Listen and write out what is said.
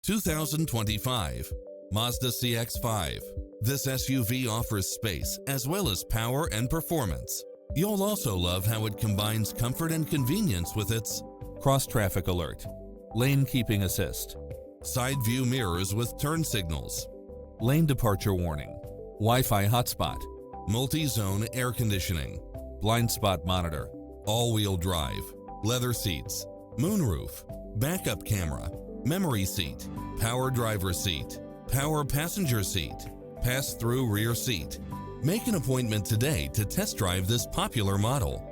2025 Mazda CX-5. This SUV offers space as well as power and performance. You'll also love how it combines comfort and convenience with its cross-traffic alert, lane keeping assist, side view mirrors with turn signals, lane departure warning, Wi-Fi hotspot, multi-zone air conditioning, blind spot monitor, all-wheel drive, leather seats, moonroof, backup camera, memory seat, power driver seat, power passenger seat, pass-through rear seat. Make an appointment today to test drive this popular model.